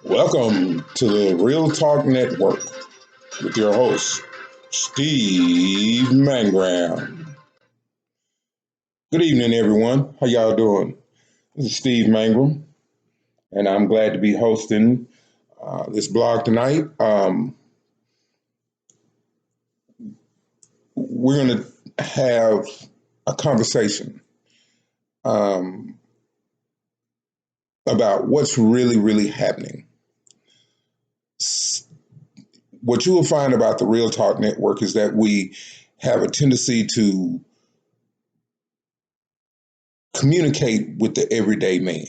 Welcome to the Real Talk Network with your host, Steve Mangram. Good evening, everyone. How y'all doing? This is Steve Mangram, and I'm glad to be hosting this blog tonight. We're going to have a conversation about what's really happening. What you will find about the Real Talk Network is that we have a tendency to communicate with the everyday man.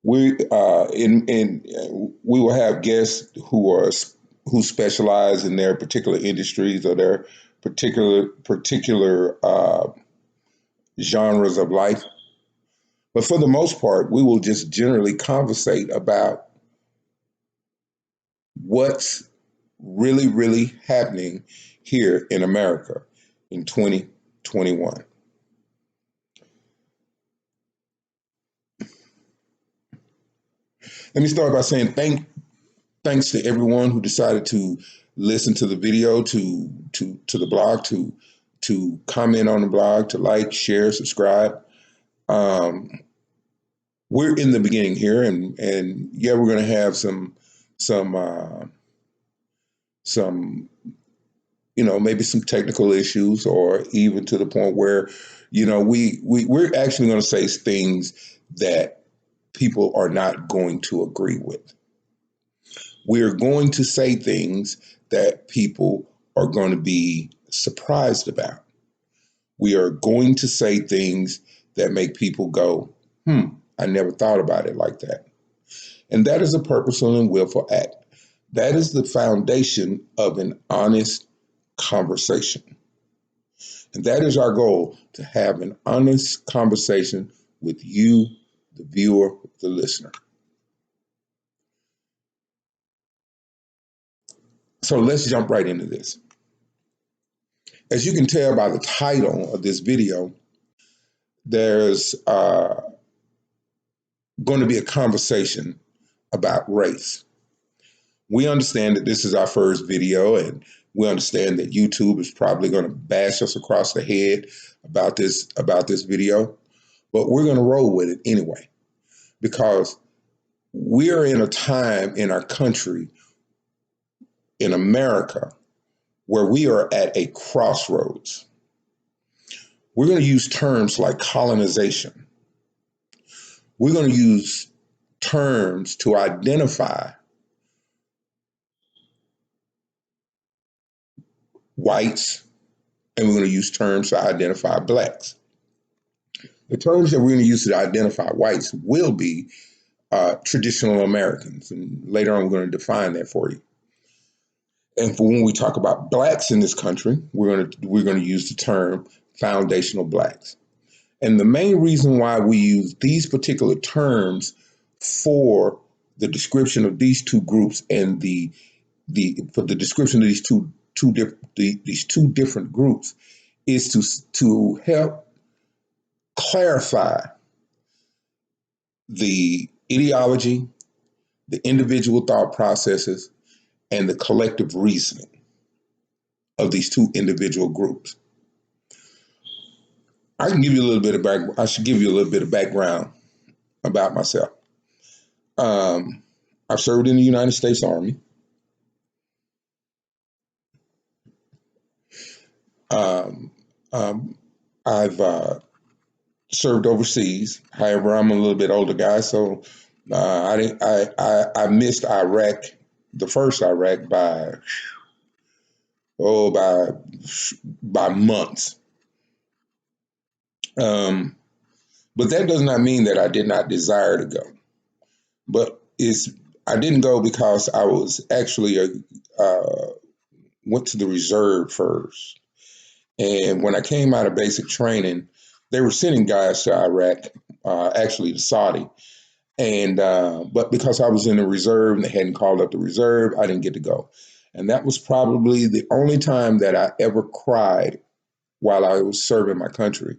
We will have guests who specialize in their particular industries or their particular genres of life. But for the most part, we will just generally conversate about what's really happening here in America in 2021. Let me start by saying thanks to everyone who decided to listen to the video, to the blog, to comment on the blog, to like, share, subscribe. We're in the beginning here, and yeah, we're going to have some maybe some technical issues, or even to the point where we're actually going to say things that people are not going to agree with. We're going to say things that people are going to be surprised about. We are going to say things that make people go, I never thought about it like that. And that is a purposeful and willful act. That is the foundation of an honest conversation. And that is our goal, to have an honest conversation with you, the viewer, the listener. So let's jump right into this. As you can tell by the title of this video, there's going to be a conversation about race. We understand that this is our first video, and we understand that YouTube is probably going to bash us across the head about this video, but we're going to roll with it anyway, because we're in a time in our country, in America, where we are at a crossroads. We're going to use terms like colonization. We're going to use terms to identify whites, and we're going to use terms to identify blacks. The terms that we're going to use to identify whites will be traditional Americans, and later on we're going to define that for you. And for when we talk about blacks in this country, we're going to use the term foundational blacks. And the main reason why we use these particular terms for the description of these two groups, and for the description of these two different groups, is to help clarify the ideology, the individual thought processes, and the collective reasoning of these two individual groups. I should give you a little bit of background about myself. I've served in the United States Army. I've served overseas. However, I'm a little bit older guy, so I missed Iraq, the first Iraq, by months. But that does not mean that I did not desire to go. But I didn't go because I was actually went to the reserve first. And when I came out of basic training, they were sending guys to Iraq, actually to Saudi. And but because I was in the reserve and they hadn't called up the reserve, I didn't get to go. And that was probably the only time that I ever cried while I was serving my country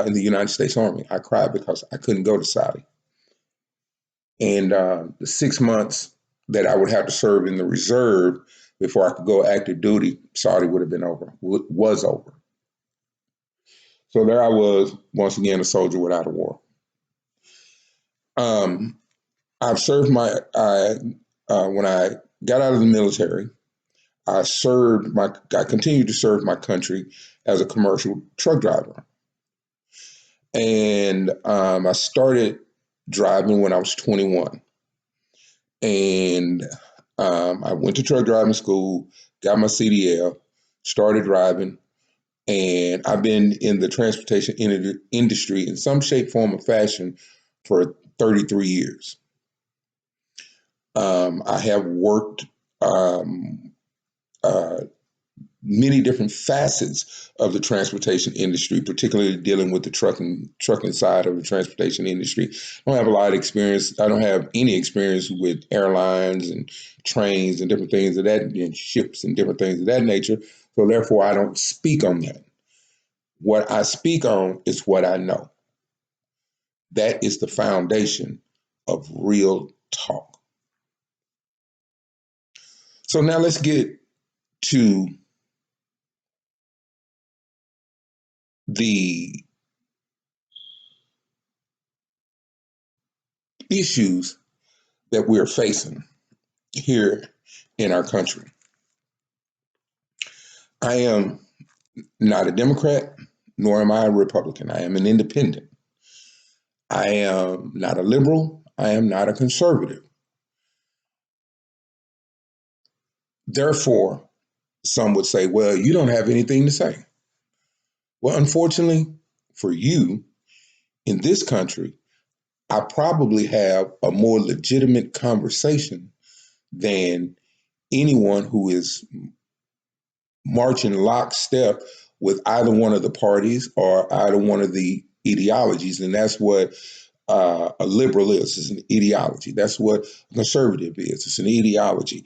in the United States Army. I cried because I couldn't go to Saudi. And the 6 months that I would have to serve in the reserve before I could go active duty, Saudi would have been over, was over. So there I was, once again, a soldier without a war. I've served when I got out of the military, I continued to serve my country as a commercial truck driver. And I started driving when I was 21. And I went to truck driving school, got my CDL, started driving, and I've been in the transportation industry in some shape, form, or fashion for 33 years. I have worked many different facets of the transportation industry, particularly dealing with the trucking side of the transportation industry. I don't have a lot of experience. I don't have any experience with airlines and trains and different things of that, and ships and different things of that nature. So therefore, I don't speak on that. What I speak on is what I know. That is the foundation of real talk. So now let's get to the issues that we're facing here in our country. I am not a Democrat, nor am I a Republican. I am an independent. I am not a liberal. I am not a conservative. Therefore, some would say, well, you don't have anything to say. Well, unfortunately for you, in this country, I probably have a more legitimate conversation than anyone who is marching lockstep with either one of the parties or either one of the ideologies. And that's what a liberal is. It's an ideology. That's what a conservative is. It's an ideology.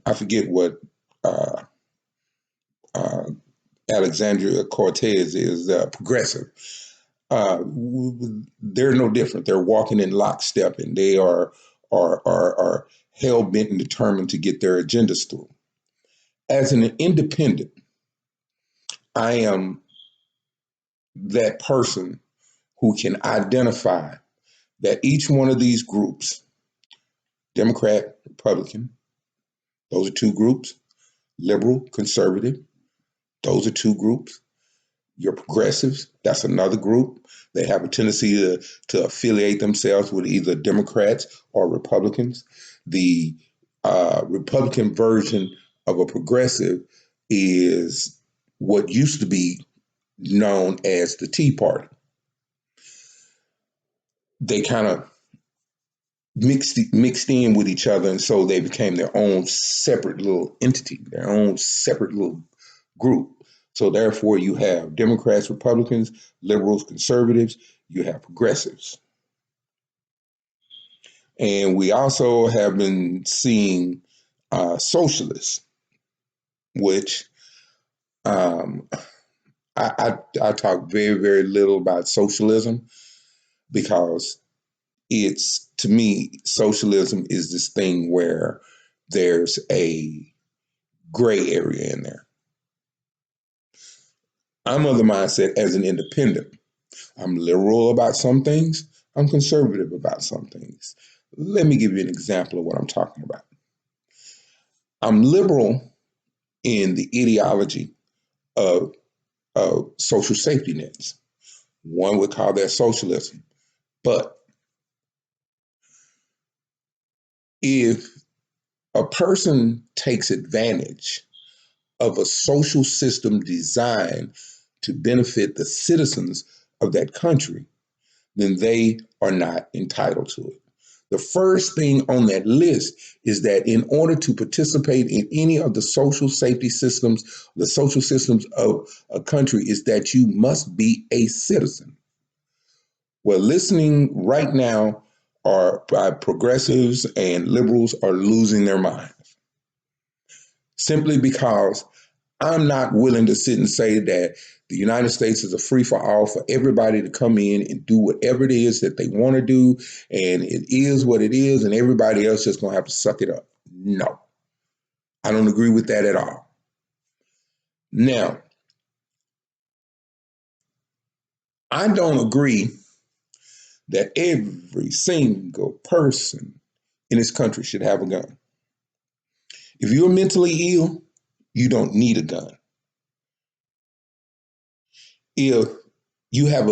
I forget what Alexandria Cortez is, progressive. They're no different. They're walking in lockstep, and they are hell bent and determined to get their agendas through. As an independent, I am that person who can identify that each one of these groups, Democrat, Republican, those are two groups. Liberal, conservative, those are two groups. Your progressives, that's another group. They have a tendency to affiliate themselves with either Democrats or Republicans. The Republican version of a progressive is what used to be known as the Tea Party. They kind of mixed in with each other, and so they became their own separate little entity, their own separate little group. So therefore, you have Democrats, Republicans, liberals, conservatives, you have progressives. And we also have been seeing socialists, which I talk very, very little about socialism because it's, to me, socialism is this thing where there's a gray area in there. I'm of the mindset as an independent. I'm liberal about some things. I'm conservative about some things. Let me give you an example of what I'm talking about. I'm liberal in the ideology of social safety nets. One would call that socialism. But if a person takes advantage of a social system designed to benefit the citizens of that country, then they are not entitled to it. The first thing on that list is that in order to participate in any of the social safety systems, the social systems of a country, is that you must be a citizen. Well, listening right now by progressives and liberals are losing their minds. Simply because I'm not willing to sit and say that the United States is a free for all for everybody to come in and do whatever it is that they want to do, and it is what it is, and everybody else just going to have to suck it up. No, I don't agree with that at all. Now, I don't agree that every single person in this country should have a gun. If you're mentally ill, you don't need a gun. If you have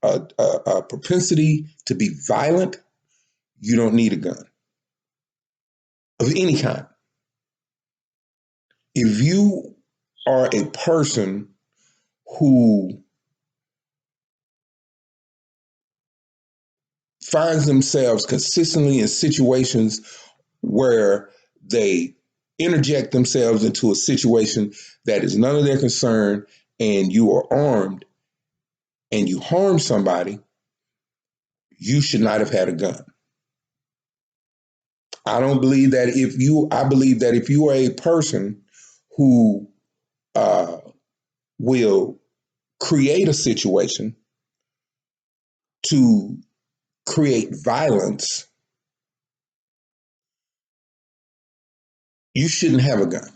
a propensity to be violent, you don't need a gun of any kind. If you are a person who finds themselves consistently in situations where they interject themselves into a situation that is none of their concern, and you are armed and you harm somebody, you should not have had a gun. I believe that if you are a person who will create a situation to create violence, you shouldn't have a gun.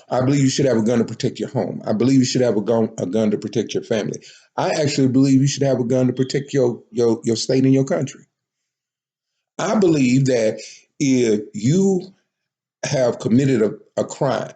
I believe you should have a gun to protect your home. I believe you should have a gun to protect your family. I actually believe you should have a gun to protect your state and your country. I believe that if you have committed a crime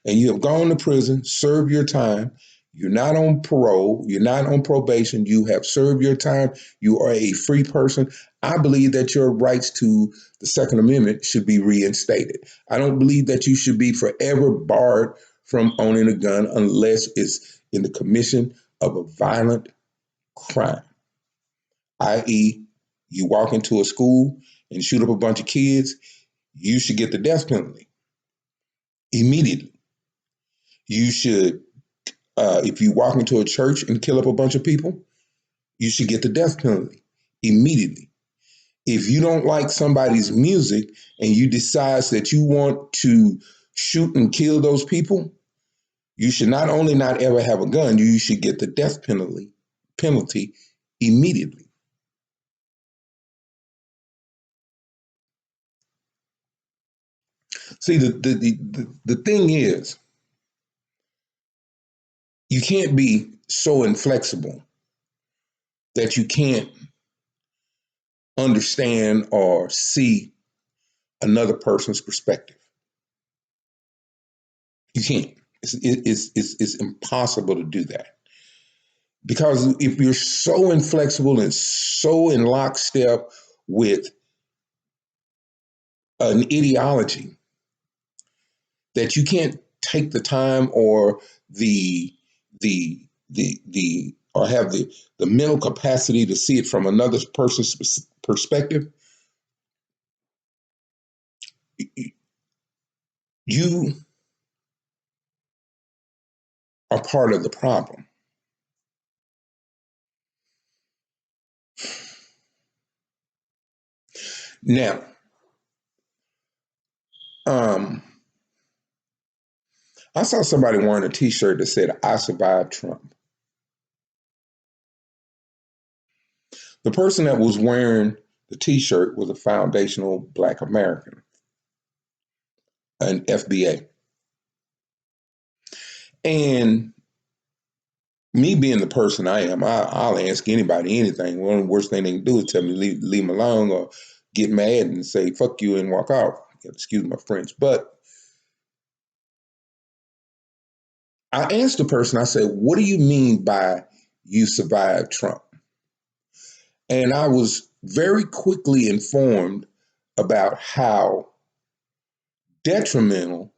and you have gone to prison, served your time, you're not on parole, you're not on probation, you have served your time, you are a free person, I believe that your rights to the Second Amendment should be reinstated. I don't believe that you should be forever barred from owning a gun unless it's in the commission of a violent crime, i.e., you walk into a school and shoot up a bunch of kids, you should get the death penalty immediately. You should, if you walk into a church and kill up a bunch of people, you should get the death penalty immediately. If you don't like somebody's music and you decide that you want to shoot and kill those people, you should not only not ever have a gun, you should get the death penalty immediately. See, the thing is, you can't be so inflexible that you can't understand or see another person's perspective. You can't. It's impossible to do that. Because if you're so inflexible and so in lockstep with an ideology that you can't take the time or the or have the mental capacity to see it from another person's perspective, you are part of the problem. Now, I saw somebody wearing a T-shirt that said, "I survived Trump." The person that was wearing the T-shirt was a foundational Black American, an FBA. And me being the person I am, I'll ask anybody anything. One of the worst things they can do is tell me leave me alone or get mad and say, "Fuck you," and walk out. Excuse my French. But I asked the person, I said, "What do you mean by you survived Trump?" And I was very quickly informed about how detrimental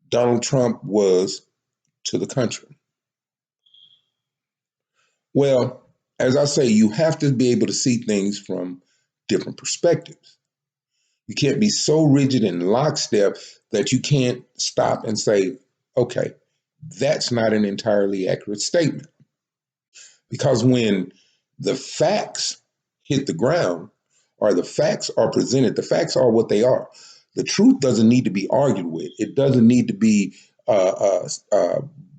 Donald Trump was to the country. Well, as I say, you have to be able to see things from different perspectives. You can't be so rigid and lockstep that you can't stop and say, okay, that's not an entirely accurate statement. Because when the facts hit the ground or the facts are presented, the facts are what they are. The truth doesn't need to be argued with. It doesn't need to be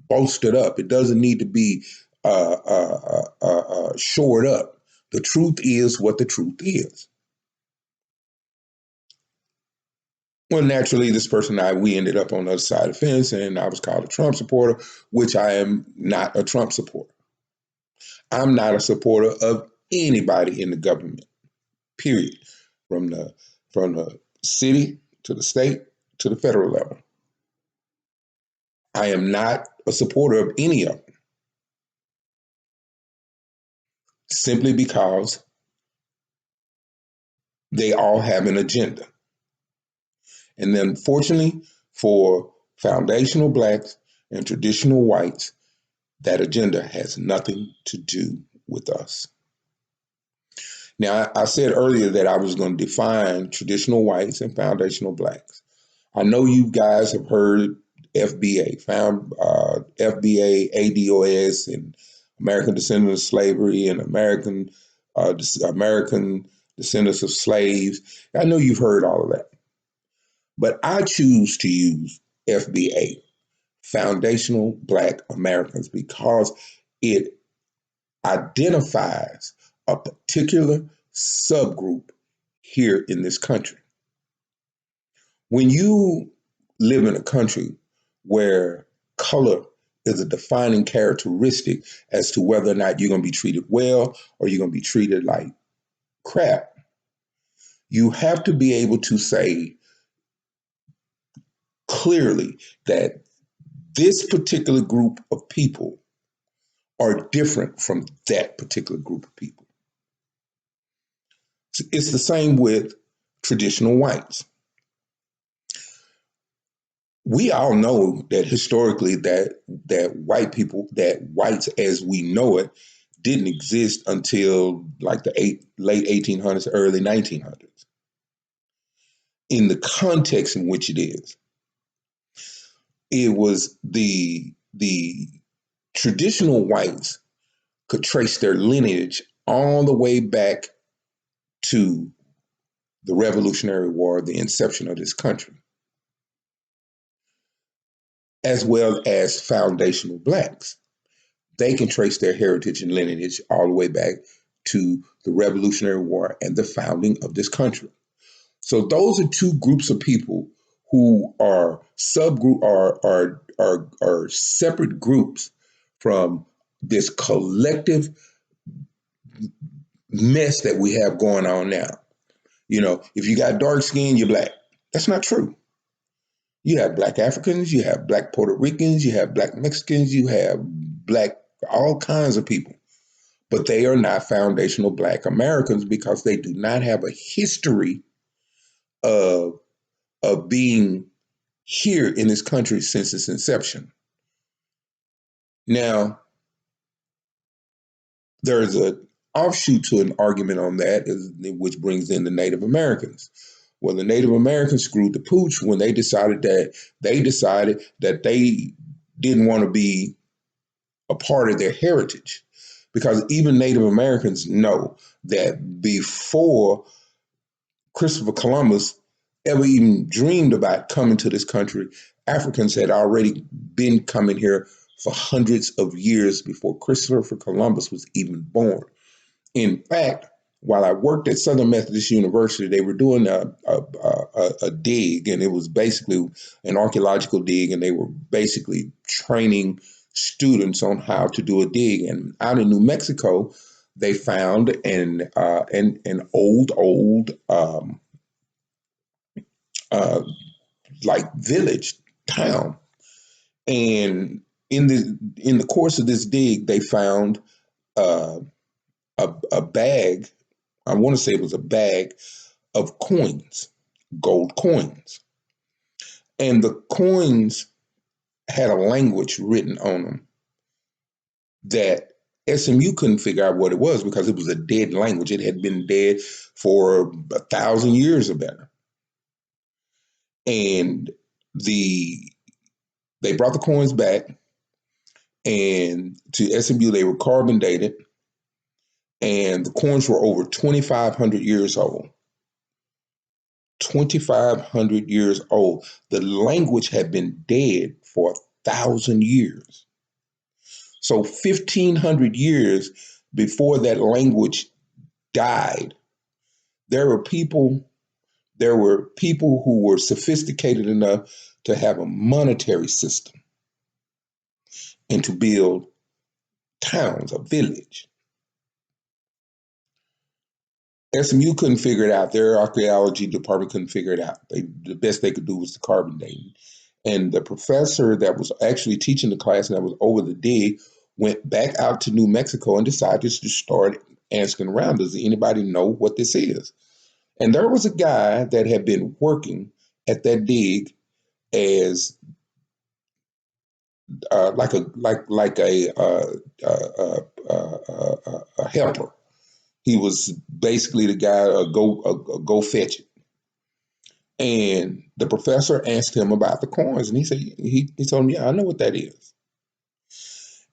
bolstered up. It doesn't need to be shored up. The truth is what the truth is. Well, naturally, this person and I, we ended up on the other side of the fence, and I was called a Trump supporter, which I am not a Trump supporter. I'm not a supporter of anybody in the government, period, from the city to the state to the federal level. I am not a supporter of any of them, simply because they all have an agenda. And then, fortunately, for foundational blacks and traditional whites, that agenda has nothing to do with us. Now, I said earlier that I was going to define traditional whites and foundational blacks. I know you guys have heard FBA, FBA, ADOS, and American Descendants of Slavery, and American Descendants of Slaves. I know you've heard all of that. But I choose to use FBA, Foundational Black Americans, because it identifies a particular subgroup here in this country. When you live in a country where color is a defining characteristic as to whether or not you're going to be treated well or you're going to be treated like crap, you have to be able to say clearly that this particular group of people are different from that particular group of people. It's the same with traditional whites. We all know that historically that whites as we know it didn't exist until like the late 1800s, early 1900s. In the context in which it is, it was the traditional whites could trace their lineage all the way back to the Revolutionary War, the inception of this country, as well as foundational blacks. They can trace their heritage and lineage all the way back to the Revolutionary War and the founding of this country. So those are two groups of people who are are separate groups from this collective mess that we have going on now. You know, if you got dark skin, you're black. That's not true. You have black Africans, you have black Puerto Ricans, you have black Mexicans, you have black, all kinds of people. But they are not foundational black Americans because they do not have a history of being here in this country since its inception. Now, there's an offshoot to an argument on that, which brings in the Native Americans. Well, the Native Americans screwed the pooch when they decided that they didn't want to be a part of their heritage. Because even Native Americans know that before Christopher Columbus ever even dreamed about coming to this country, Africans had already been coming here for hundreds of years before Christopher Columbus was even born. In fact, while I worked at Southern Methodist University, they were doing a dig, and it was basically an archaeological dig, and they were basically training students on how to do a dig. And out in New Mexico, they found an old like village town, and in the course of this dig, they found a bag. I want to say it was a bag of coins, gold coins, and the coins had a language written on them that SMU couldn't figure out what it was because it was a dead language. It had been dead for 1,000 years or better. And they brought the coins back, and to SMU they were carbon dated, And the coins were over 2,500 years old. 2,500 years old. The language had been dead for 1,000 years. So 1,500 years before that language died, there were people who were sophisticated enough to have a monetary system and to build towns, a village. SMU couldn't figure it out. Their archaeology department couldn't figure it out. The best they could do was the carbon dating. And the professor that was actually teaching the class and that was over the dig went back out to New Mexico and decided to start asking around, does anybody know what this is? And there was a guy that had been working at that dig as a helper. He was basically the guy go fetch it. And the professor asked him about the coins, and he said he told him, yeah, I know what that is.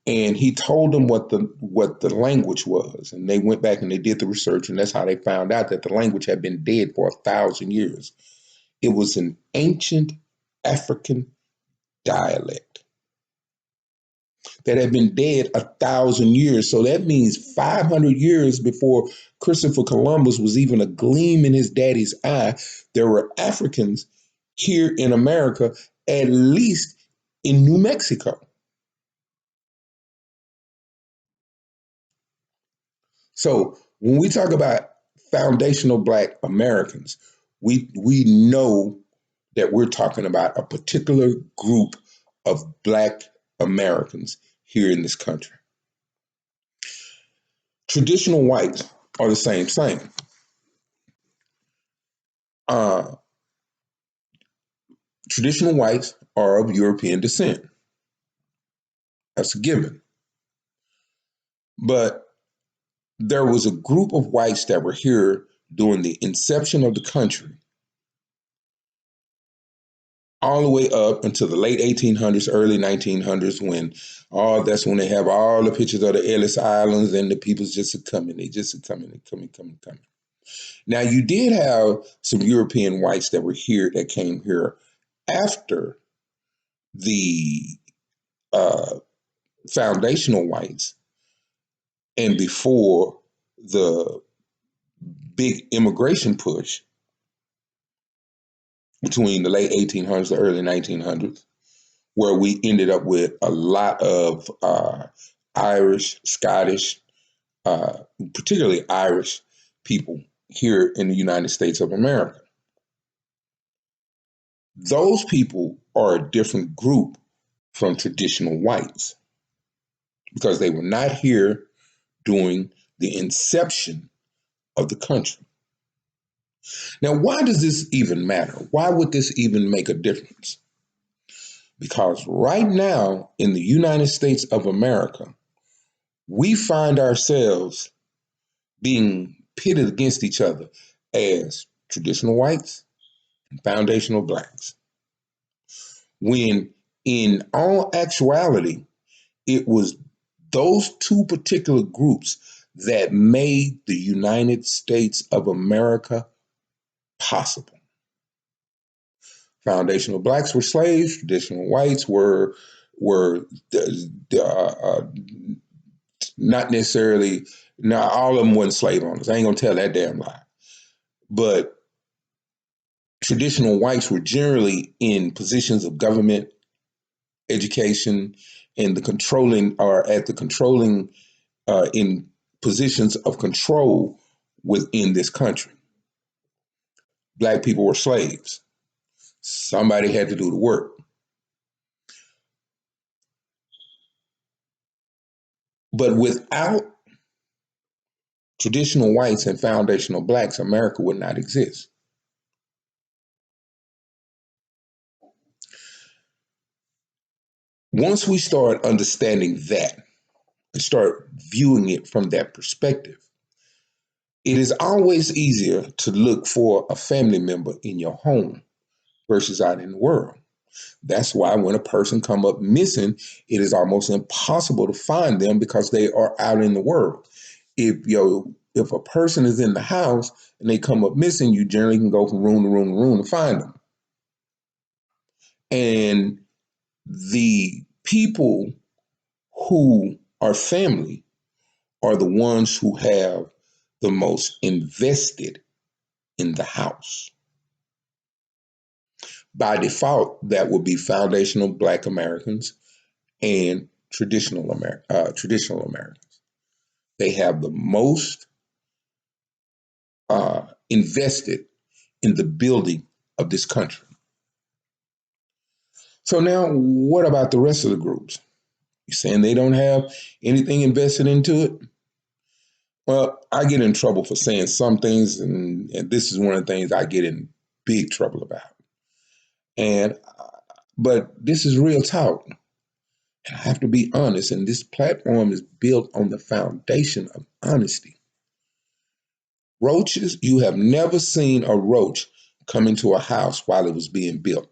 And he told them what the language was, and they went back and they did the research, and that's how they found out that the language had been dead for 1,000 years. It was an ancient African dialect that had been dead 1,000 years. So that means 500 years before Christopher Columbus was even a gleam in his daddy's eye, there were Africans here in America, at least in New Mexico. So when we talk about foundational Black Americans, we know that we're talking about a particular group of Black Americans here in this country. Traditional whites are the same thing. Traditional whites are of European descent. That's a given. But there was a group of whites that were here during the inception of the country, all the way up until the late 1800s, early 1900s, when that's when they have all the pictures of the Ellis Islands and the people's just coming. They just coming. Now, you did have some European whites that were here, that came here after the foundational whites and before the big immigration push between the late 1800s, the early 1900s, where we ended up with a lot of Irish, Scottish, particularly Irish people here in the United States of America. Those people are a different group from traditional whites because they were not here during the inception of the country. Now, why does this even matter? Why would this even make a difference? Because right now in the United States of America, we find ourselves being pitted against each other as traditional whites and foundational Blacks, when in all actuality, it was those two particular groups that made the United States of America possible. Foundational Blacks were slaves. Traditional whites were not necessarily. Now, all of them weren't slave owners. I ain't gonna tell that damn lie. But traditional whites were generally in positions of government, education, and in positions of control within this country. Black people were slaves. Somebody had to do the work. But without traditional whites and foundational Blacks, America would not exist. Once we start understanding that and start viewing it from that perspective, it is always easier to look for a family member in your home versus out in the world. That's why when a person come up missing, it is almost impossible to find them because they are out in the world. if a person is in the house and they come up missing, you generally can go from room to room to room to find them. And the people who are family are the ones who have the most invested in the house. By default, that would be foundational Black Americans and traditional Americans. They have the most invested in the building of this country. So now, what about the rest of the groups? You saying they don't have anything invested into it? Well, I get in trouble for saying some things, and this is one of the things I get in big trouble about. But this is real talk. And I have to be honest, and this platform is built on the foundation of honesty. Roaches, you have never seen a roach come into a house while it was being built.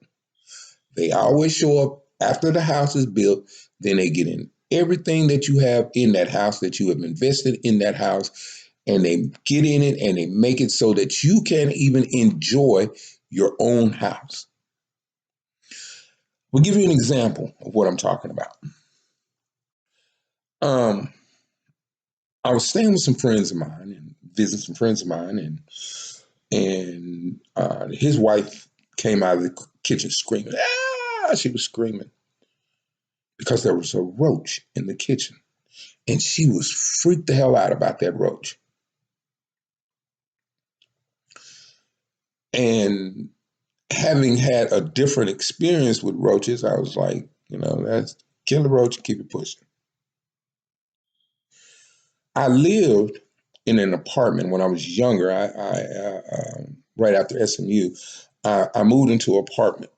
They always show up after the house is built, then they get in everything that you have in that house, that you have invested in that house, and they get in it and they make it so that you can't even enjoy your own house. We'll give you an example of what I'm talking about. I was staying with some friends of mine and visiting some friends of mine, and his wife came out of the kitchen screaming. She was screaming because there was a roach in the kitchen, and she was freaked the hell out about that roach. And having had a different experience with roaches, I was like, that's kill the roach and keep it pushing. I lived in an apartment when I was younger. Right after SMU, I moved into an apartment.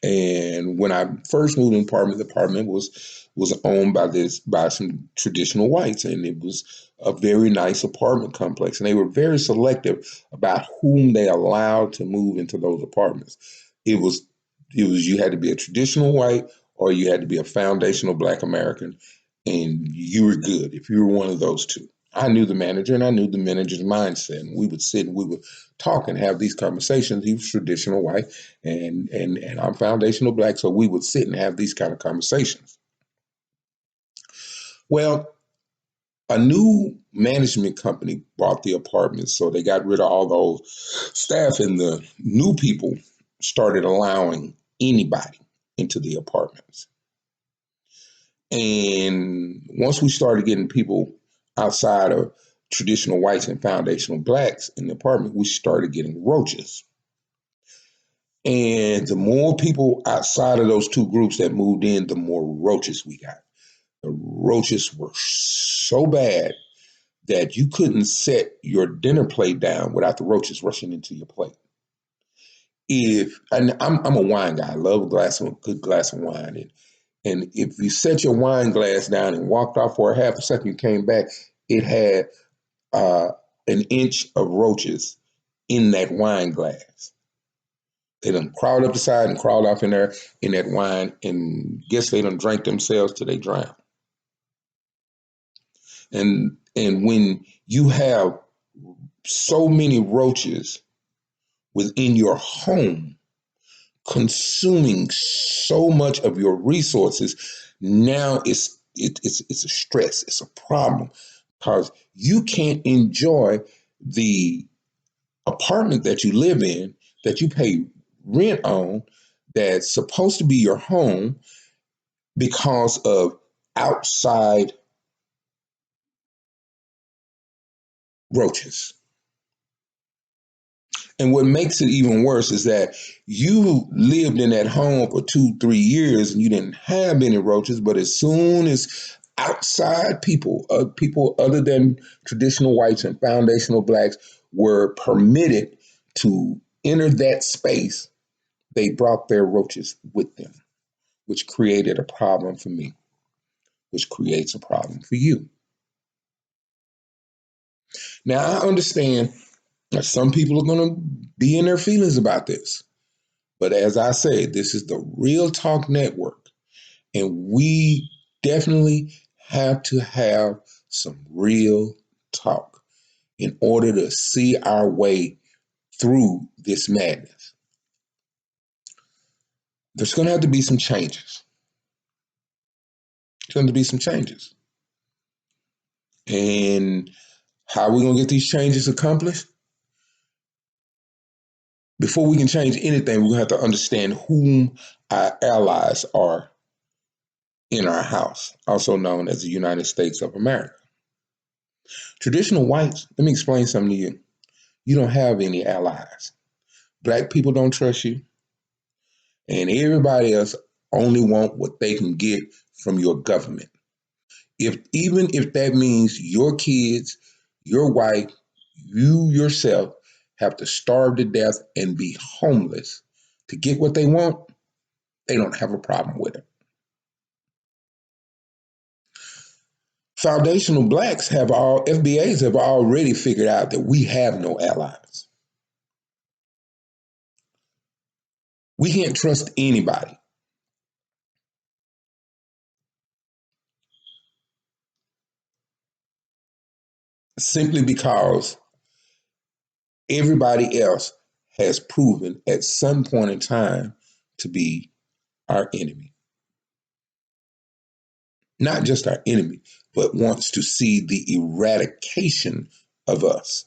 And when I first moved in the apartment was owned by some traditional whites, and it was a very nice apartment complex. And they were very selective about whom they allowed to move into those apartments. It was you had to be a traditional white or you had to be a foundational Black American, and you were good if you were one of those two. I knew the manager and I knew the manager's mindset. And we would sit and we would talk and have these conversations. He was traditional white and I'm foundational Black. So we would sit and have these kind of conversations. Well, a new management company bought the apartments. So they got rid of all those staff, and the new people started allowing anybody into the apartments. And once we started getting people outside of traditional whites and foundational Blacks in the apartment, we started getting roaches. And the more people outside of those two groups that moved in, the more roaches we got. The roaches were so bad that you couldn't set your dinner plate down without the roaches rushing into your plate. I'm a wine guy. I love a good glass of wine. And if you set your wine glass down and walked off for a half a second, you came back, it had an inch of roaches in that wine glass. They done crawled up the side and crawled off in there in that wine, and guess they done drank themselves till they drowned. And when you have so many roaches within your home, consuming so much of your resources, now it's a stress, it's a problem, because you can't enjoy the apartment that you live in, that you pay rent on, that's supposed to be your home, because of outside roaches. And what makes it even worse is that you lived in that home for 2-3 years and you didn't have any roaches, but as soon as outside people other than traditional whites and foundational Blacks were permitted to enter that space, they brought their roaches with them, which created a problem for me, which creates a problem for you. Now, I understand that some people are going to be in their feelings about this. But as I say, this is the Real Talk Network, and we definitely have to have some real talk in order to see our way through this madness. There's going to have to be some changes. There's going to be some changes. And how are we going to get these changes accomplished? Before we can change anything, we're going to have to understand whom our allies are in our house, also known as the United States of America. Traditional whites, let me explain something to you. You don't have any allies. Black people don't trust you. And everybody else only want what they can get from your government. Even if that means your kids, your wife, you yourself have to starve to death and be homeless to get what they want, they don't have a problem with it. Foundational blacks FBAs have already figured out that we have no allies. We can't trust anybody. Simply because everybody else has proven at some point in time to be our enemy. Not just our enemy, but wants to see the eradication of us.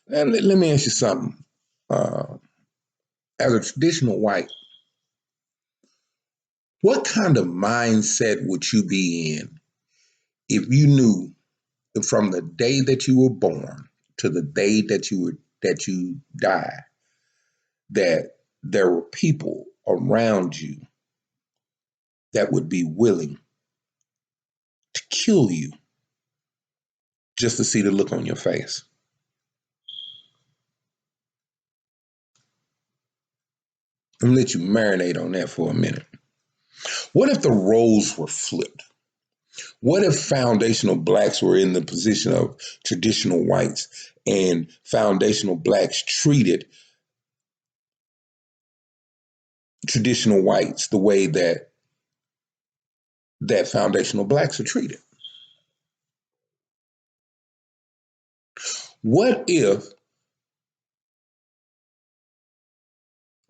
And let me ask you something. As a traditional white, what kind of mindset would you be in if you knew from the day that you were born to the day that you die, that there were people around you that would be willing to kill you just to see the look on your face? I'm gonna let you marinate on that for a minute. What if the roles were flipped? What if foundational blacks were in the position of traditional whites and foundational blacks treated traditional whites the way that foundational blacks are treated? What if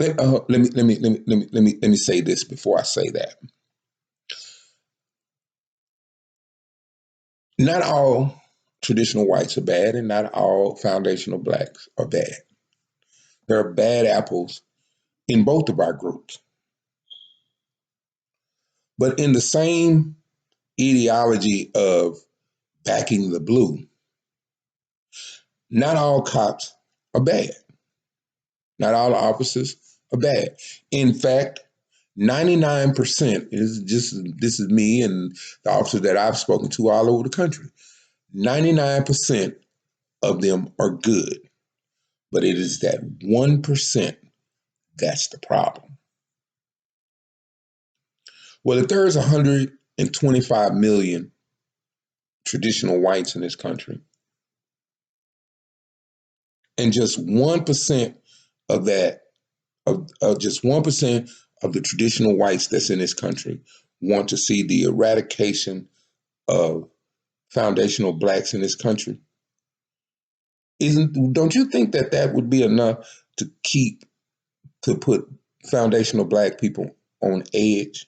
let me say this before I say that. Not all traditional whites are bad, and not all foundational blacks are bad. There are bad apples in both of our groups. But in the same ideology of backing the blue, not all cops are bad. Not all officers are bad. In fact, 99% this is me and the officers that I've spoken to all over the country. 99% of them are good, but it is that 1% that's the problem. Well, if there's 125 million traditional whites in this country, and just 1% of that, just 1% of the traditional whites that's in this country want to see the eradication of foundational blacks in this country, don't you think that would be enough to put foundational black people on edge?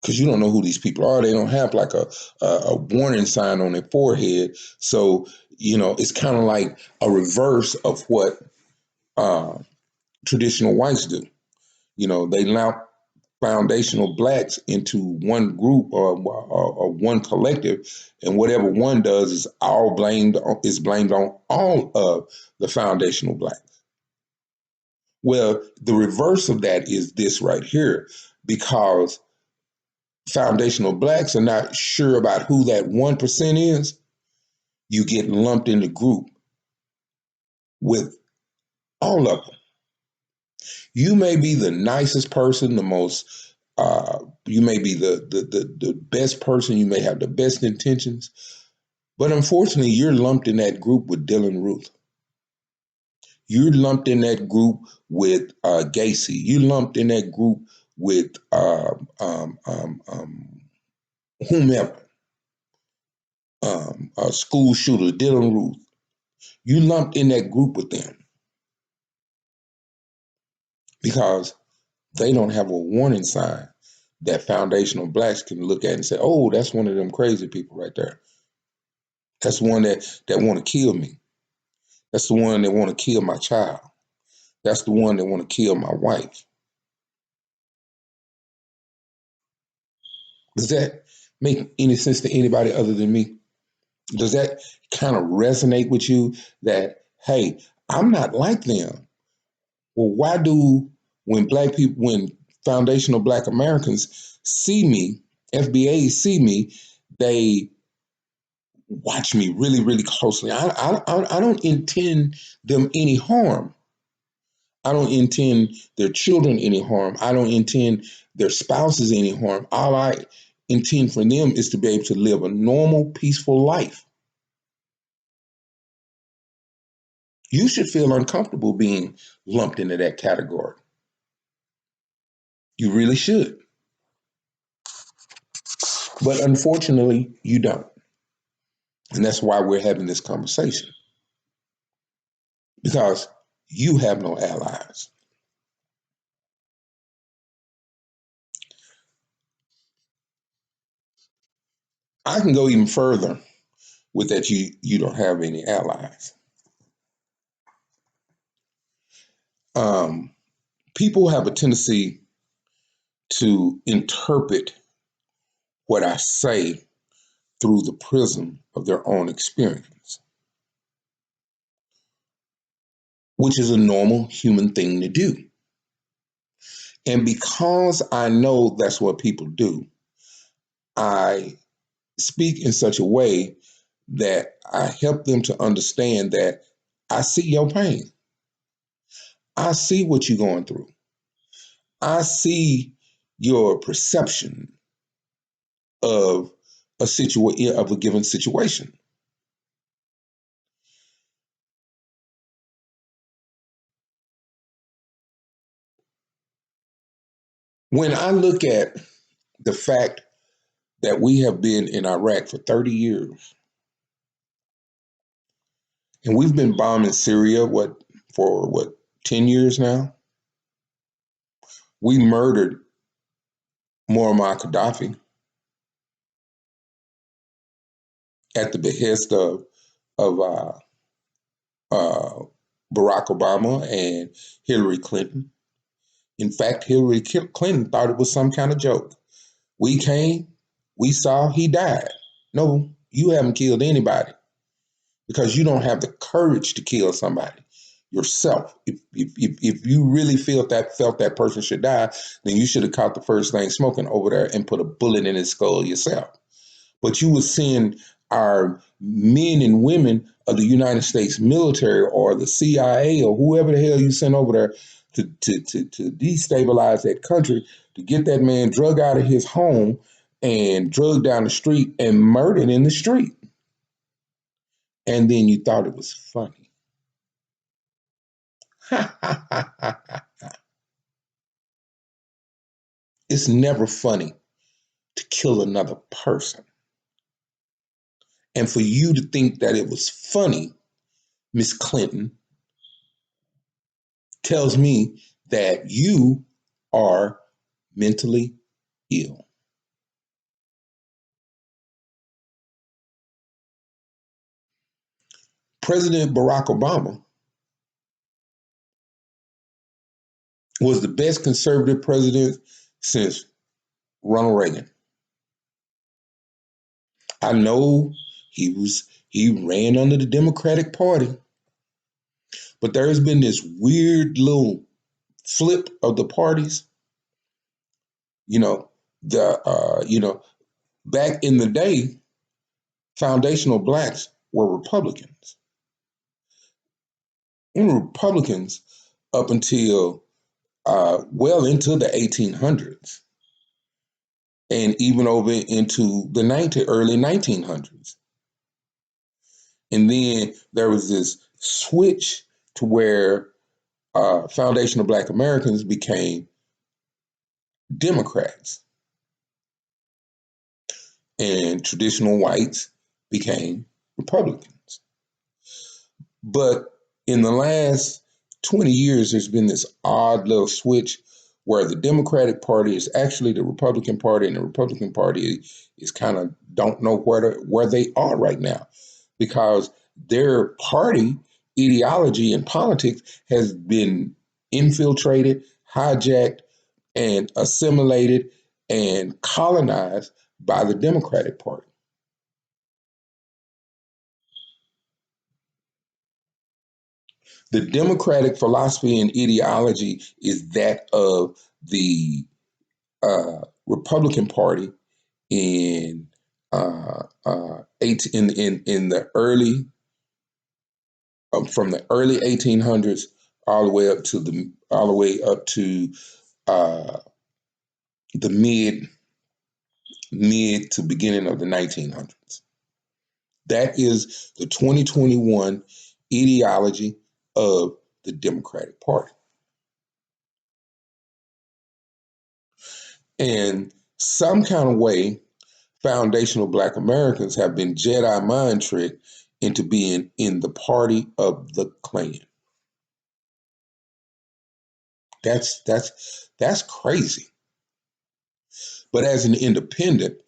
Because you don't know who these people are. They don't have like a warning sign on their forehead. So, it's kind of like a reverse of what traditional whites do. They lump foundational blacks into one group or one collective, and whatever one does is blamed on all of the foundational blacks. Well, the reverse of that is this right here, because foundational blacks are not sure about who that 1% is. You get lumped in the group with all of them. You may be the nicest person, you may be the best person, you may have the best intentions, but unfortunately, you're lumped in that group with Dylan Ruth. You're lumped in that group with Gacy. You're lumped in that group with whomever. a school shooter, Dylan Ruth, you lumped in that group with them because they don't have a warning sign that foundational blacks can look at and say, oh, that's one of them crazy people right there. That's the one that want to kill me. That's the one that want to kill my child. That's the one that want to kill my wife. Does that make any sense to anybody other than me? Does that kind of resonate with you that, hey, I'm not like them? Well, why do, when foundational black Americans see me, FBAs see me, they watch me really, really closely. I don't intend them any harm. I don't intend their children any harm. I don't intend their spouses any harm. All I intend for them is to be able to live a normal, peaceful life. You should feel uncomfortable being lumped into that category. You really should. But unfortunately, you don't. And that's why we're having this conversation. Because you have no allies. I can go even further with that you don't have any allies. Um, People have a tendency to interpret what I say through the prism of their own experience, which is a normal human thing to do. And because I know that's what people do, I speak in such a way that I help them to understand that I see your pain. I see what you're going through. I see your perception of of a given situation. When I look at the fact that we have been in Iraq for 30 years and we've been bombing Syria for 10 years now. We murdered Muammar Gaddafi at the behest of uh, Barack Obama and Hillary Clinton. In fact, Hillary Clinton thought it was some kind of joke. We came, we saw, he died. No, you haven't killed anybody because you don't have the courage to kill somebody yourself. If you really felt that person should die, then you should have caught the first thing smoking over there and put a bullet in his skull yourself. But you were seeing our men and women of the United States military or the CIA or whoever the hell you sent over there to destabilize that country, to get that man drug out of his home and drugged down the street and murdered in the street. And then you thought it was funny. It's never funny to kill another person. And for you to think that it was funny, Miss Clinton, tells me that you are mentally ill. President Barack Obama was the best conservative president since Ronald Reagan. I know he ran under the Democratic Party, but there has been this weird little flip of the parties. You know, back in the day, foundational blacks were Republicans. And Republicans up until well into the 1800s and even over into the early 1900s. And then there was this switch to where foundational black Americans became Democrats and traditional whites became Republicans. But in the last 20 years, there's been this odd little switch where the Democratic Party is actually the Republican Party, and the Republican Party is kind of don't know where they are right now, because their party ideology and politics has been infiltrated, hijacked, and assimilated and colonized by the Democratic Party. The Democratic philosophy and ideology is that of the Republican Party in in the early from the early 1800s all the way up to uh, the mid to beginning of the 1900s. That is the 2021 ideology of the Democratic Party. And some kind of way, foundational Black Americans have been Jedi mind tricked into being in the party of the Klan. That's crazy. But as an independent,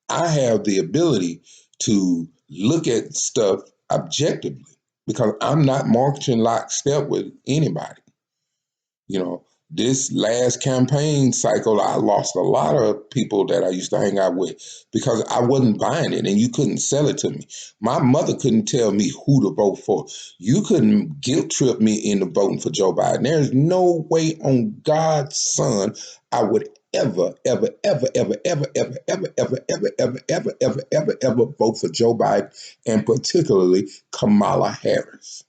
I have the ability to look at stuff objectively because I'm not marching lockstep with anybody. You know, this last campaign cycle, I lost a lot of people that I used to hang out with because I wasn't buying it and you couldn't sell it to me. My mother couldn't tell me who to vote for. You couldn't guilt trip me into voting for Joe Biden. There's no way on God's son I would ever, ever, ever, ever, ever, ever, ever, ever, ever, ever, ever, ever, ever, ever vote for Joe Biden and particularly Kamala Harris.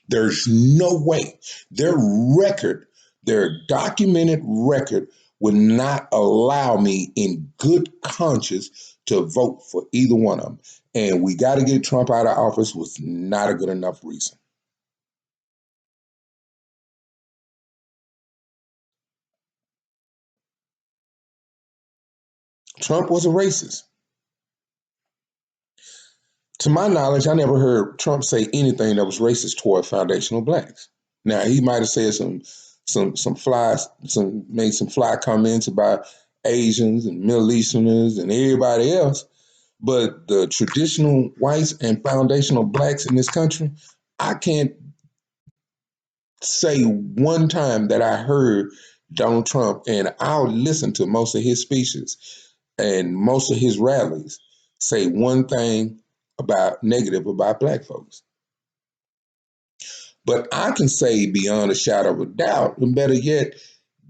There's no way. Their record, their documented record, would not allow me in good conscience to vote for either one of them. And we got to get Trump out of office was not a good enough reason. Trump was a racist. To my knowledge, I never heard Trump say anything that was racist toward foundational blacks. Now he might have said made some fly comments about Asians and Middle Easterners and everybody else, but the traditional whites and foundational blacks in this country, I can't say one time that I heard Donald Trump, and I'll listen to most of his speeches and most of his rallies, say one thing about negative about black folks. But I can say beyond a shadow of a doubt, and better yet,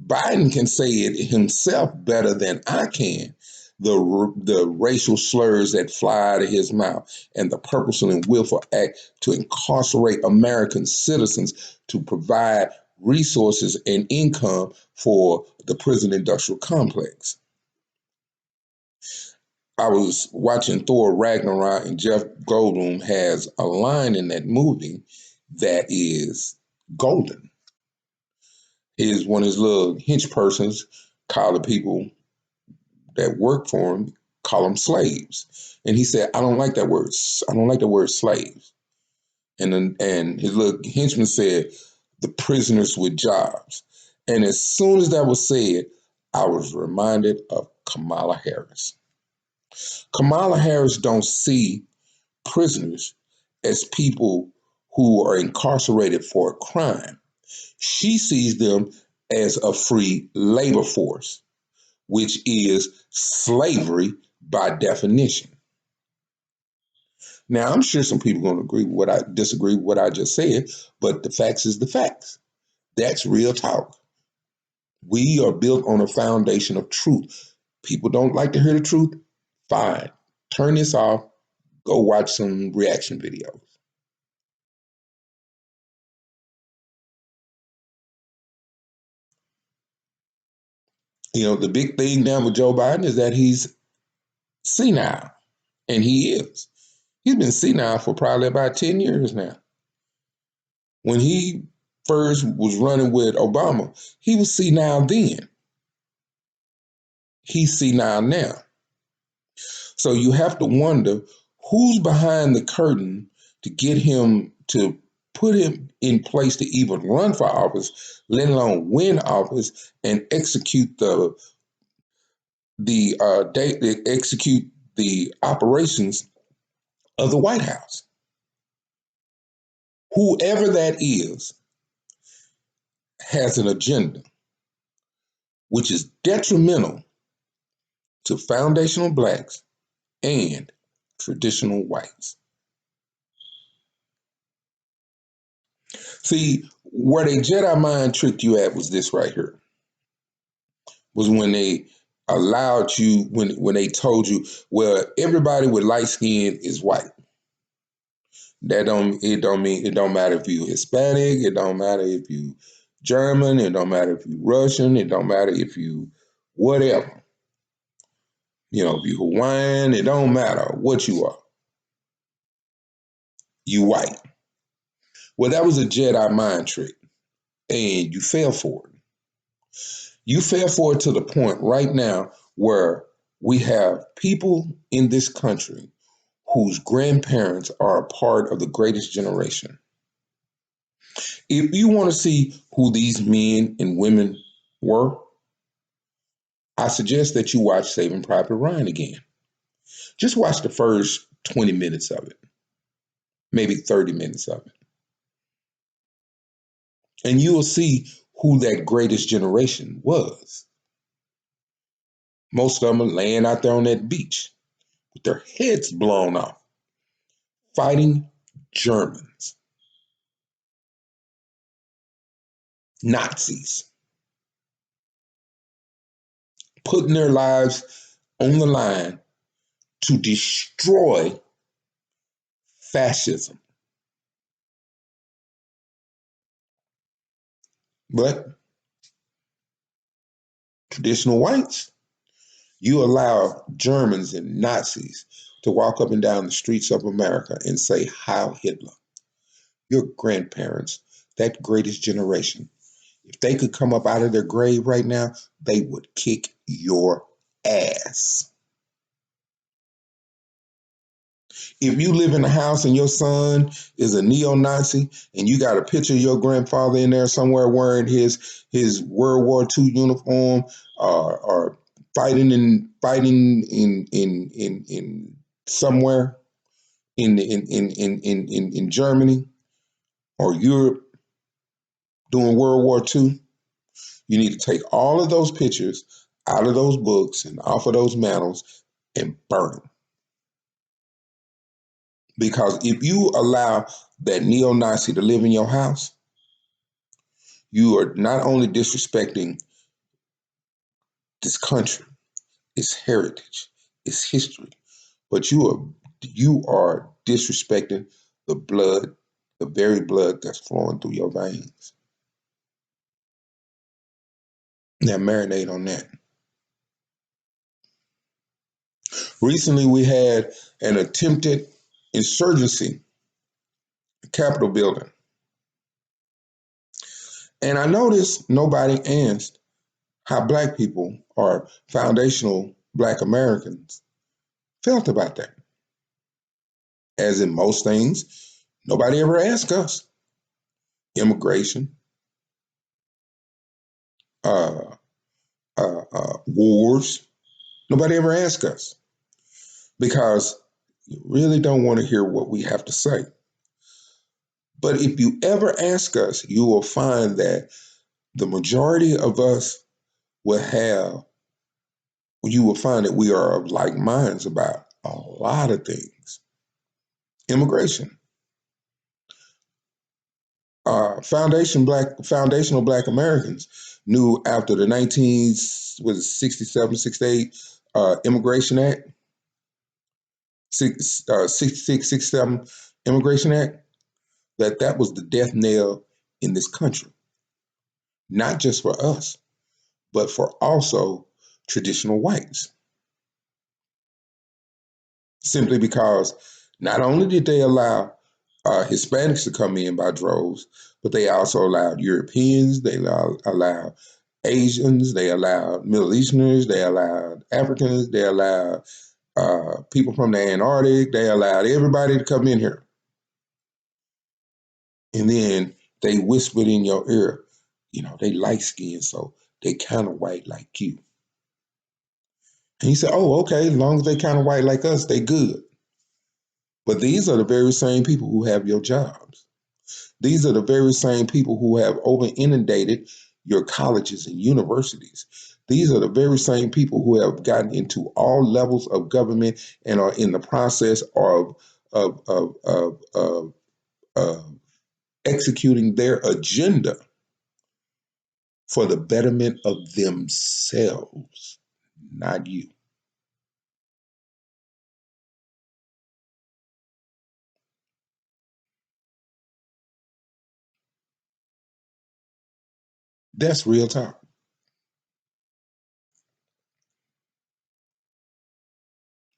Biden can say it himself better than I can. The racial slurs that fly out of his mouth and the purposeful and willful act to incarcerate American citizens to provide resources and income for the prison industrial complex. I was watching Thor Ragnarok, and Jeff Goldblum has a line in that movie that is golden. One of his little hench persons call the people that work for him, call them slaves. And he said, I don't like that word. I don't like the word slaves. And his little henchman said, the prisoners with jobs. And as soon as that was said, I was reminded of Kamala Harris. Kamala Harris don't see prisoners as people who are incarcerated for a crime. She sees them as a free labor force, which is slavery by definition. Now, I'm sure some people are going to disagree with what I just said, but the facts is the facts. That's real talk. We are built on a foundation of truth. People don't like to hear the truth. Fine. Turn this off. Go watch some reaction videos. You know, the big thing down with Joe Biden is that he's senile, and he is. He's been senile for probably about 10 years now. When he first was running with Obama, he was senile then. He's senile now. So you have to wonder who's behind the curtain to get him to put him in place to even run for office, let alone win office and execute execute the operations of the White House. Whoever that is has an agenda which is detrimental to foundational blacks and traditional whites. See, where the Jedi mind tricked you at was this right here. Was when they allowed you, when they told you, well, everybody with light skin is white. It don't matter if you Hispanic, it don't matter if you German, it don't matter if you Russian, it don't matter if you whatever. If you Hawaiian, it don't matter what you are. You white. Well, that was a Jedi mind trick, and you fell for it. You fell for it to the point right now where we have people in this country whose grandparents are a part of the greatest generation. If you want to see who these men and women were, I suggest that you watch Saving Private Ryan again. Just watch the first 20 minutes of it, maybe 30 minutes of it. And you will see who that greatest generation was. Most of them are laying out there on that beach with their heads blown off, fighting Germans, Nazis, putting their lives on the line to destroy fascism. But traditional whites, you allow Germans and Nazis to walk up and down the streets of America and say, Heil Hitler. Your grandparents, that greatest generation, if they could come up out of their grave right now, they would kick your ass. If you live in a house and your son is a neo-Nazi and you got a picture of your grandfather in there somewhere wearing his World War II uniform or fighting in somewhere in Germany or Europe during World War II, you need to take all of those pictures out of those books and off of those mantles and burn them. Because if you allow that neo-Nazi to live in your house, you are not only disrespecting this country, its heritage, its history, but you are disrespecting the blood, the very blood that's flowing through your veins. Now marinate on that. Recently, we had an attempted insurgency at Capitol building. And I noticed nobody asked how Black people or foundational Black Americans felt about that. As in most things, nobody ever asked us. Immigration, wars, nobody ever asked us because you really don't want to hear what we have to say. But if you ever ask us, you will find that the majority of us you will find that we are of like minds about a lot of things. Immigration. Foundational Black Americans knew after the 68 Immigration Act, 66, 67 Immigration Act, that was the death knell in this country. Not just for us, but for also traditional whites. Simply because not only did they allow Hispanics to come in by droves, but they also allowed Europeans, they allowed Asians, they allowed Middle Easterners, they allowed Africans, they allowed people from the Antarctic, they allowed everybody to come in here. And then they whispered in your ear, they light skinned, so they kind of white like you. And you said, oh, okay, as long as they kind of white like us, they good. But these are the very same people who have your jobs. These are the very same people who have over inundated your colleges and universities. These are the very same people who have gotten into all levels of government and are in the process of executing their agenda for the betterment of themselves, not you. That's real talk.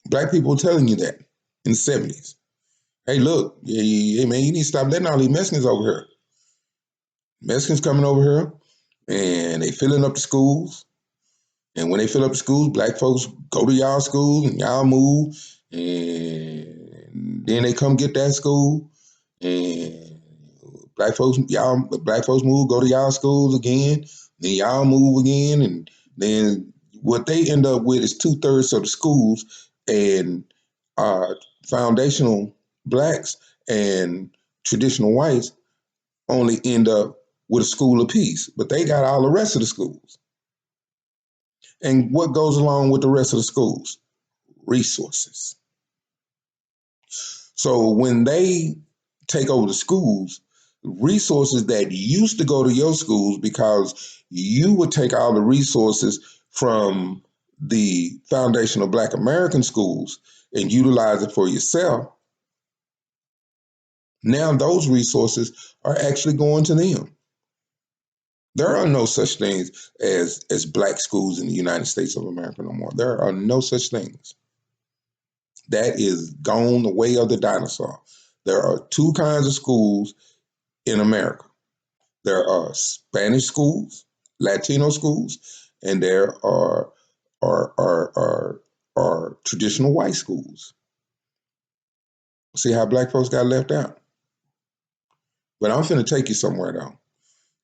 Black people were telling you that in the 70s. Hey, look, hey, man, you need to stop letting all these Mexicans over here. Mexicans coming over here, and they filling up the schools. And when they fill up the schools, black folks go to y'all schools and y'all move. And then they come get that school. And black folks move, go to y'all schools again. Then y'all move again. And then what they end up with is 2/3 of the schools and foundational blacks and traditional whites only end up with a school apiece, but they got all the rest of the schools. And what goes along with the rest of the schools? Resources. So when they take over the schools, resources that used to go to your schools because you would take all the resources from the foundational Black American schools and utilize it for yourself, now those resources are actually going to them. There are no such things as black schools in the United States of America no more. There are no such things. That is gone the way of the dinosaur. There are two kinds of schools in America. There are Spanish schools, Latino schools, and there are traditional white schools. See how black folks got left out? But I'm finna take you somewhere though.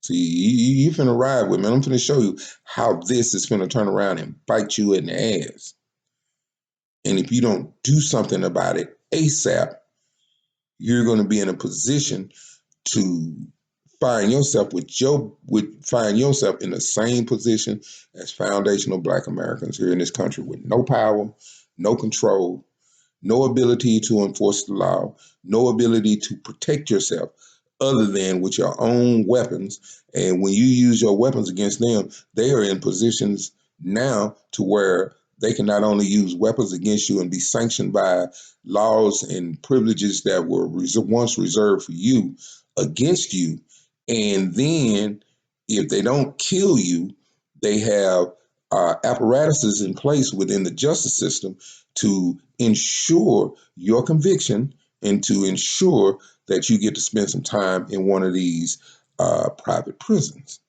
See, you finna ride with me. I'm finna show you how this is finna turn around and bite you in the ass. And if you don't do something about it ASAP, you're gonna be in a position to find yourself find yourself in the same position as foundational Black Americans here in this country with no power, no control, no ability to enforce the law, no ability to protect yourself other than with your own weapons. And when you use your weapons against them, they are in positions now to where they can not only use weapons against you and be sanctioned by laws and privileges that were once reserved for you against you. And then if they don't kill you, they have apparatuses in place within the justice system to ensure your conviction and to ensure that you get to spend some time in one of these private prisons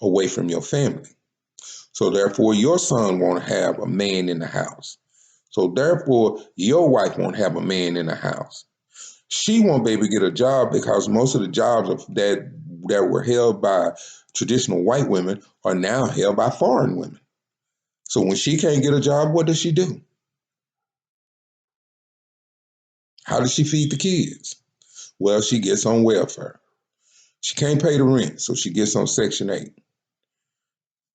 away from your family. So therefore, your son won't have a man in the house. So therefore, your wife won't have a man in the house. She won't be able to get a job because most of the jobs that were held by traditional white women are now held by foreign women. So when she can't get a job, what does she do? How does she feed the kids? Well, she gets on welfare. She can't pay the rent, so she gets on Section 8.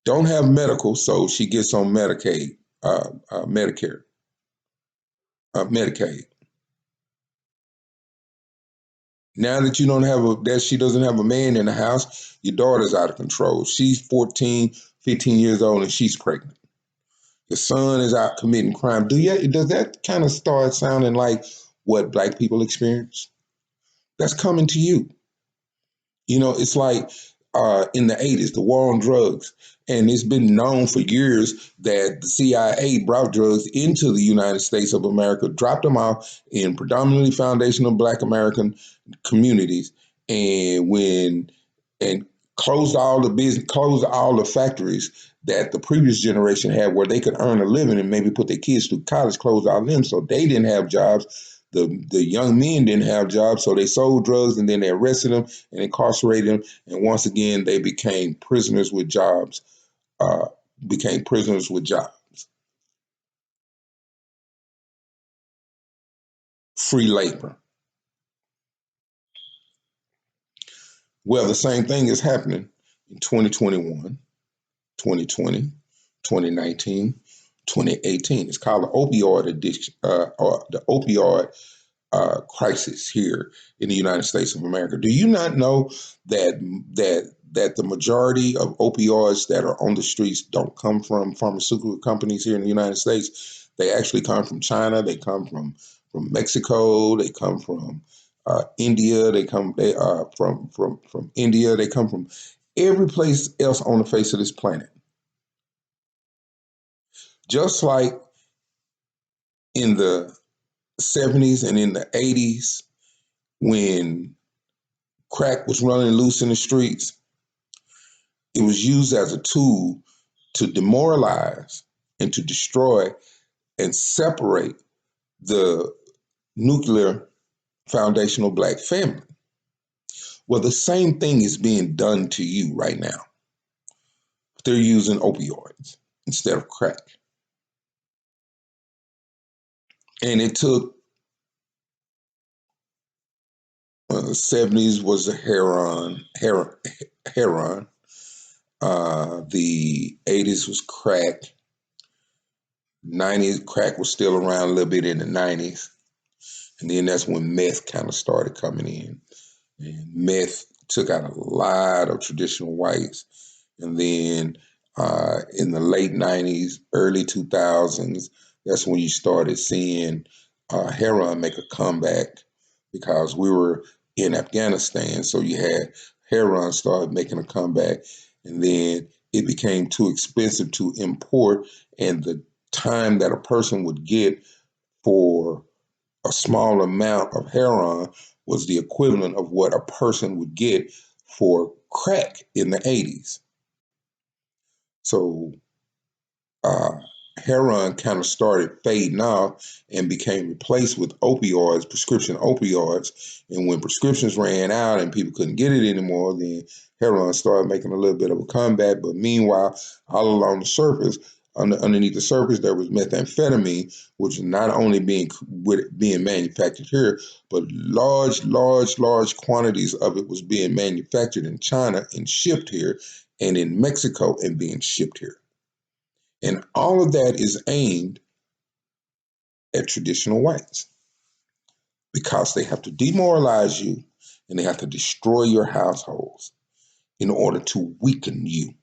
Don't have medical, so she gets on Medicaid, Medicare, Medicaid. Now that she doesn't have a man in the house, your daughter's out of control. She's 14, 15 years old, and she's pregnant. Your son is out committing crime. Does that kind of start sounding like what black people experience? That's coming to you. It's like in the 80s, the war on drugs. And it's been known for years that the CIA brought drugs into the United States of America, dropped them off in predominantly foundational Black American communities. And closed all the business, closed all the factories that the previous generation had where they could earn a living and maybe put their kids through college, closed all them. So they didn't have jobs. The young men didn't have jobs. So they sold drugs and then they arrested them and incarcerated them. And once again, they became prisoners with jobs, uh, free labor. Well, the same thing is happening in 2021, 2020, 2019, 2018. It's called the opioid addiction, or the opioid crisis here in the United States of America. Do you not know that the majority of opioids that are on the streets don't come from pharmaceutical companies here in the United States? They actually come from China. They come from Mexico. They come from India. They from India. They come from every place else on the face of this planet. Just like in the 70s and in the 80s, when crack was running loose in the streets, it was used as a tool to demoralize and to destroy and separate the nuclear foundational black family. Well, the same thing is being done to you right now. They're using opioids instead of crack. And it took, the 70s was the heroin. The 80s was crack. 90s, crack was still around a little bit in the 90s. And then that's when meth kind of started coming in. And meth took out a lot of traditional whites. And then in the late 90s, early 2000s, that's when you started seeing heroin make a comeback because we were in Afghanistan. So you had heroin started making a comeback. And then it became too expensive to import. And the time that a person would get for a small amount of heroin was the equivalent of what a person would get for crack in the 80s. So uh, heroin kind of started fading off and became replaced with opioids, prescription opioids. And when prescriptions ran out and people couldn't get it anymore, then heroin started making a little bit of a comeback. But meanwhile, all along the surface, underneath the surface, there was methamphetamine, which is not only being manufactured here, but large quantities of it was being manufactured in China and shipped here, and in Mexico and being shipped here. And all of that is aimed at traditional whites because they have to demoralize you and they have to destroy your households in order to weaken you.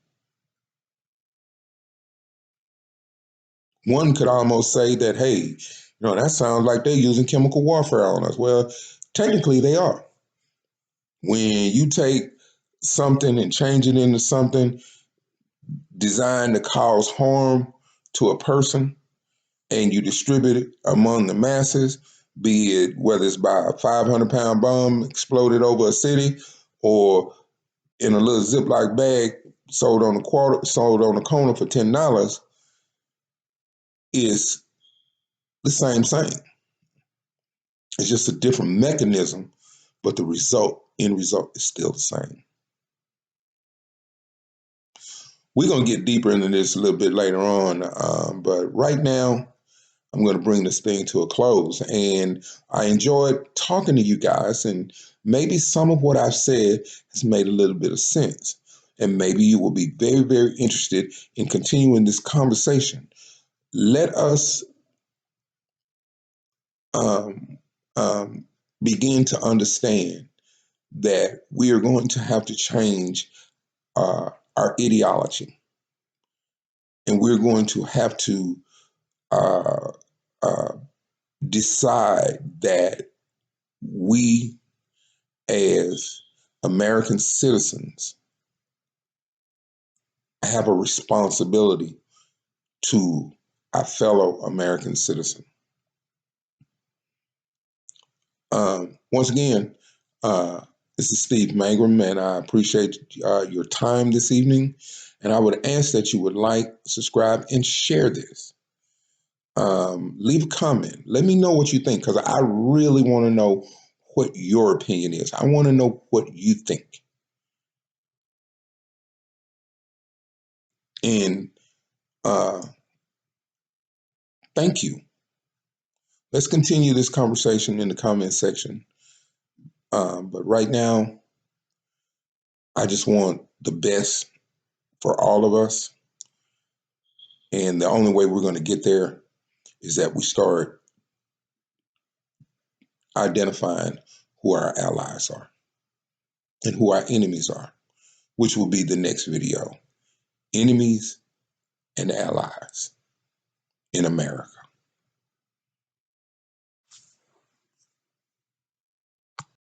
One could almost say that, hey, that sounds like they're using chemical warfare on us. Well, technically they are. When you take something and change it into something designed to cause harm to a person, and you distribute it among the masses, be it whether it's by a 500-pound bomb exploded over a city or in a little Ziploc bag sold on the corner for $10, is the same. It's just a different mechanism, but the end result is still the same. We're going to get deeper into this a little bit later on, but right now, I'm going to bring this thing to a close. And I enjoyed talking to you guys, and maybe some of what I've said has made a little bit of sense. And maybe you will be very, very interested in continuing this conversation. Let us um, um, begin to understand that we are going to have to change our ideology. And we're going to have to uh, uh, decide that we as American citizens have a responsibility to our fellow American citizen. Once again, This is Steve Mangrum, and I appreciate your time this evening. And I would ask that you would like, subscribe, and share this. Leave a comment. Let me know what you think, because I really want to know what your opinion is. I want to know what you think. And thank you. Let's continue this conversation in the comment section. But right now, I just want the best for all of us. And the only way we're going to get there is that we start identifying who our allies are and who our enemies are, which will be the next video. Enemies and allies in America.